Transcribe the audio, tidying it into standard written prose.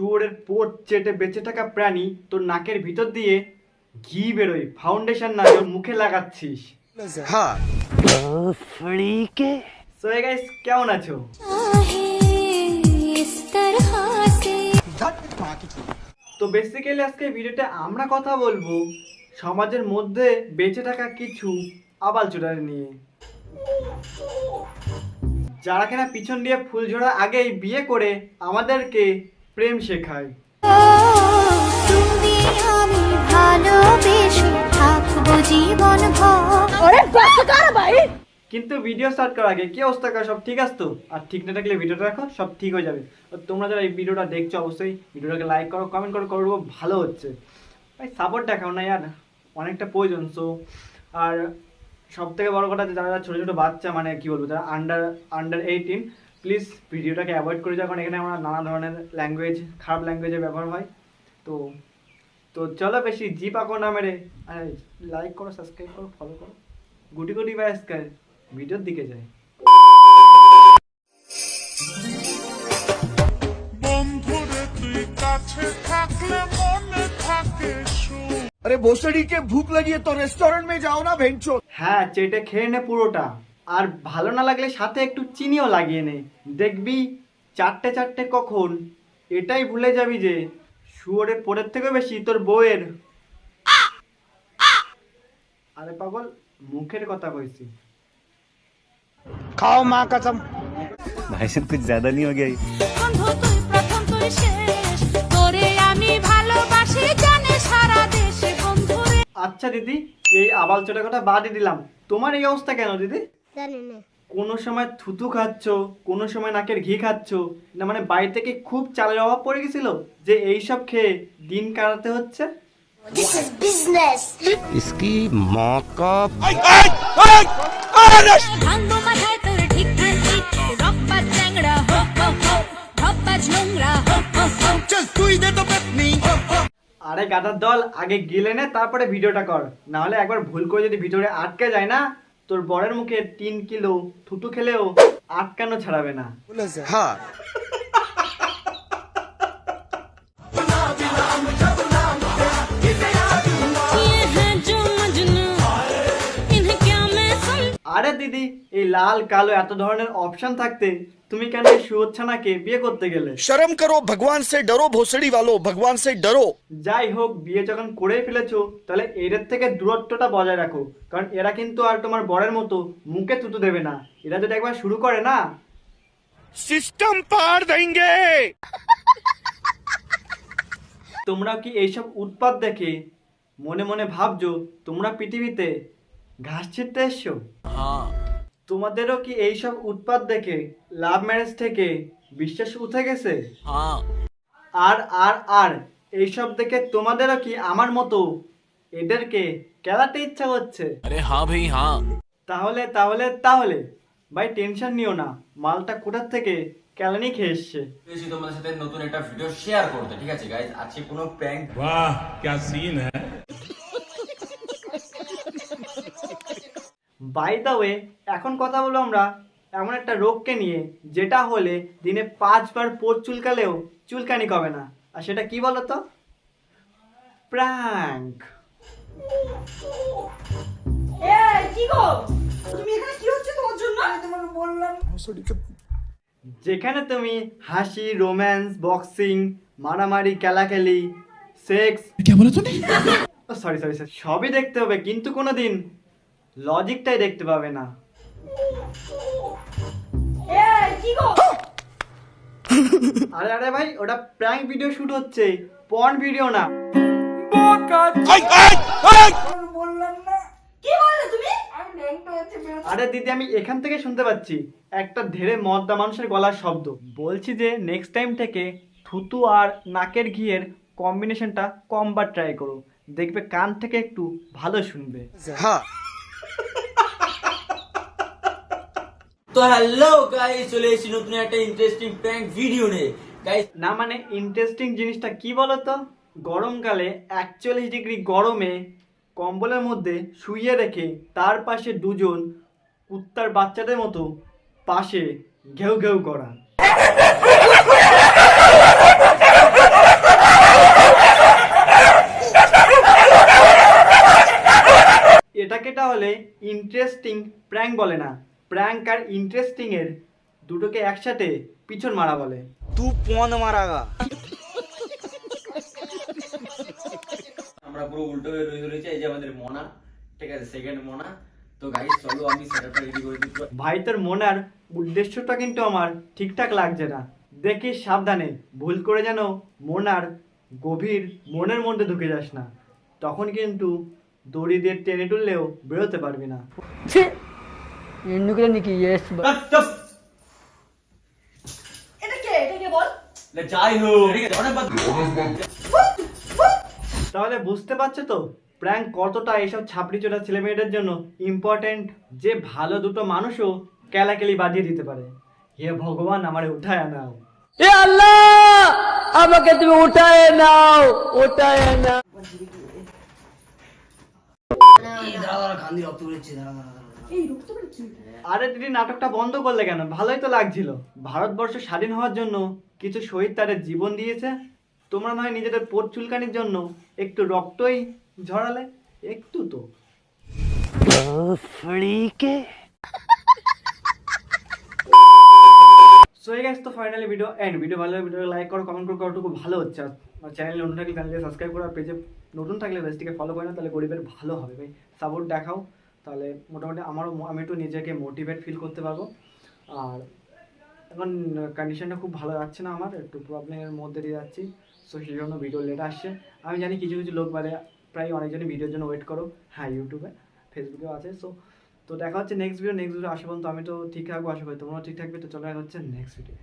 শুয়োরের পোট চেটে বেঁচে থাকা প্রাণী তোর নাকের ভিতর দিয়ে ঘি বেরোয়, ফাউন্ডেশন না তোর মুখে লাগাচ্ছিস। হ্যাঁ সো হে গাইস, কেমন আছো? তো বেসিক্যালি আজকে ভিডিওতে আমরা কথা বলবো সমাজের মধ্যে বেঁচে থাকা কিছু আবালচোদার নিয়ে, যারা কিনা পিছন দিয়ে ফুল ঝোড়া আগেই বিয়ে করে আমাদেরকে প্রেম শেখায়। কিন্তু ভিডিও স্টার্ট করার আগে কি অবস্থা কর, সব ঠিক আছে তো? আর ঠিক না থাকলে ভিডিওটা দেখো, সব ঠিক হয়ে যাবে। তোমরা যারা এই ভিডিওটা দেখছো অবশ্যই ভিডিওটাকে লাইক করো, কমেন্ট করো, করবো ভালো হচ্ছে ভাই, সাপোর্ট দেখাও না ইয়ার, অনেকটা প্রয়োজন। সো আর সব থেকে বড় কথা, যারা ছোটো ছোটো বাচ্চা, মানে কি বলবো, যারা আন্ডার 18, প্লিজ ভিডিওটাকে অ্যাভয়েড করে যাও, কারণ এখানে আমরা নানা ধরনের ল্যাঙ্গুয়েজ, খারাপ ল্যাঙ্গুয়েজের ব্যবহার হয়। তো তো চলো বেশি জিপ আঁকো না মেরে, লাইক করো, সাবস্ক্রাইব করো, ফলো করো, গুটি গুটি বা স্কাই ভিডিওর দিকে যায়। अरे भोसड़ी के भूख लगी है तो रेस्टोरेंट में जाओ ना भेंचो। হ্যাঁ, চেটে খেয়ে নে পুরোটা, আর ভালো না লাগলে সাথে একটু চিনিও লাগিয়ে নে, দেখবি চারটে চারটে কখন এটাই ভুলে যাবি যে শুয়োরের পোড়ের থেকেও বেশি তোর বউয়ের। আরে পাগল, মুখের কথা কইছি। खाओ माँ कसम। भाई साहब कुछ ज्यादा नहीं हो गया ये? আচ্ছা দিদি, এই আবাল চোটার কথা বাদই দিলাম, তোমার এই অবস্থা কেন দিদি? জানি না। কোনো সময় থুতু খাচ্ছ, কোনো সময় নাকের ঘি খাচ্ছ, না মানে বাড়ি থেকে খুব চালের অভাব পড়ে গেছিল যে এইসব খেয়ে দিন কাটাতে হচ্ছে? This is business. इसकी माँ का আরে গাধার দল, আগে গিলে নে তারপরে ভিডিওটা কর, না হলে একবার ভুল করে যদি ভিডিওতে আটকে যায় না, তোর বরের মুখে 3 কিলো থুতু খেলেও আটকানো ছাড়াবে না। हाँ আরে দিদি, এই লাল কালো এত ধরনের অপশন থাকতে তুমি কেন এই শুয়োচ্ছানাকে বিয়ে করতে গেলে? शर्म करो, भगवान से डरो भोसड़ी वालों, भगवान से डरो। যাই হোক, বিয়ে যখন করেই ফেলেছো তাহলে এদের থেকে দূরত্বটা বজায় রাখো, কারণ এরা কিন্তু আর তোমার বরের মতো মুখে থুতু দেবে না। এরা যদি একবার শুরু করে না, सिस्टम पार देंगे। তোমরা কি এইসব উৎপাত দেখে মনে মনে ভাবছো তোমরা পৃথিবীতে ঘাস ছিঁড়তে এসছো? তোমাদেরও কি এইসব উৎপাত দেখে লাভ ম্যারেজ থেকে বিশ্বাস উঠে গেছে? আর আর আর এইসব দেখে তোমাদেরও কি আমার মতো এদেরকে কেলাতে ইচ্ছা হচ্ছে? अरे हाँ भाई हाँ। তাহলে তাহলে তাহলে ভাই টেনশন নিও না, মালটা কোথার থেকে কেলানি খেয়ে এসছে। এসে তোমাদের সাথে নতুন একটা ভিডিও শেয়ার করতে, ঠিক আছে গাইজ? আজকে কোনো প্র্যাঙ্ক। वाह क्या सीन है। বাই দ্য ওয়ে, এখন কথা বলবো আমরা এমন একটা রোগকে নিয়ে যেটা হলে দিনে 5 বার পোট চুলকালেও চুলকানি কমে না। আর সেটা কি বলো তো? প্র্যাঙ্ক। যেখানে তুমি হাসি, রোম্যান্স, বক্সিং, মারামারি, খেলাখেলি, সেক্স, সরি সরি সরি, সবই দেখতে হবে, কিন্তু কোনোদিন লজিকটাই দেখতে পাবে না। আরে আরে ভাই, ওটা প্র্যাঙ্ক ভিডিও শুট হচ্ছে, পর্ন ভিডিও না। আরে দিদি, আমি এখান থেকে শুনতে পাচ্ছি একটা ধেড়ে মদ্দা মানুষের গলার শব্দ। বলছি যে নেক্সট টাইম থেকে থুতু আর নাকের ঘিয়ের কম্বিনেশনটা কমবার ট্রাই করো, দেখবে কান থেকে একটু ভালো শুনবে। हाँ তো হ্যালো গাইজ, চলে এসেছি নতুন একটা ইন্টারেস্টিং প্র্যাঙ্ক ভিডিও নিয়ে গাইজ। না মানে ইন্টারেস্টিং জিনিসটা কি বলতো? গরমকালে 41 ডিগ্রি গরমে কম্বলের মধ্যে শুইয়ে রেখে তার পাশে দুজন কুত্তার বাচ্চাদের মতো পাশে ঘেউ ঘেউ করা। এটাকে তাহলে ইন্টারেস্টিং প্র্যাঙ্ক বলে না, প্র্যাঙ্ক আর ইন্টারেস্টিং এর দুটোকে একসাথে পিছন মারা বলে। तू कौन मारागा? আমরা পুরো উল্টো হয়ে রয়েছে। এই যে আমাদের মোনা, ঠিক আছে, সেকেন্ড মোনা। তো গাইস চলো আমি সেটআপটা রেডি করে দিই। ভাই তোর মনার উদ্দেশ্যটা কিন্তু আমার ঠিকঠাক লাগছে না, দেখিস সাবধানে ভুল করে যেন মনার গভীর মনের মধ্যে ঢুকে যাস না, তখন কিন্তু দড়ি দিয়ে টেনে তুললেও বেরোতে পারবি না। যাই হোক, ঠিক আছে, অনেক বাদ। তাহলে বুঝতে পারছো তো প্র্যাঙ্ক কতটা এইসব ছাপড়ি চোটা ছেলে মেয়েদের জন্য ইম্পর্টেন্ট, যে ভালো দুটো মানুষও কেলাকেলি বাজিয়ে দিতে পারে। হে ভগবান আমারে উঠায় নাও। আরে দিদি নাটকটা বন্ধ করলে কেন? ভালোই তো লাগছিল। ভারতবর্ষ স্বাধীন হওয়ার জন্য কিছু শহীদ তাদের জীবন দিয়েছে, তোমরা নয় নিজেদের পোট চুলকানির জন্য একটু রক্তই ঝরালে, একটু তো। সো এই গাইস, তো ফাইনালি ভিডিও এন্ড। ভিডিও ভালো লাগলে ভিডিওকে লাইক করো, কমেন্ট করো, কতটুকু ভালো হচ্ছে। আর চ্যানেলে নতুন থাকলে চ্যানেলকে সাবস্ক্রাইব করো, আর পেজে নতুন থাকলে পেজটিকে ফলো করে না, তাহলে গরিবের ভালো হবে ভাই। সাপোর্ট দেখাও, তাহলে মোটামুটি আমি একটু নিজেকে মোটিভেট ফিল করতে পারবো। আর এখন কন্ডিশনটা খুব ভালো যাচ্ছে না, আমার একটু প্রবলেমের মধ্যে দিয়ে যাচ্ছি। সো সেই জন্য ভিডিও লেট আসছে। আমি জানি কিছু কিছু লোক মানে প্রায় অনেকজনই ভিডিওর জন্য ওয়েট করো, হ্যাঁ ইউটিউবে ফেসবুকেও আছে। তো দেখা হচ্ছে নেক্সট ভিডিও আসা পর্যন্ত আমি তো ঠিক থাকবো, আশা করি তোমরাও ঠিক থাকবে। তো চলো দেখা হচ্ছে নেক্সট ভিডিও।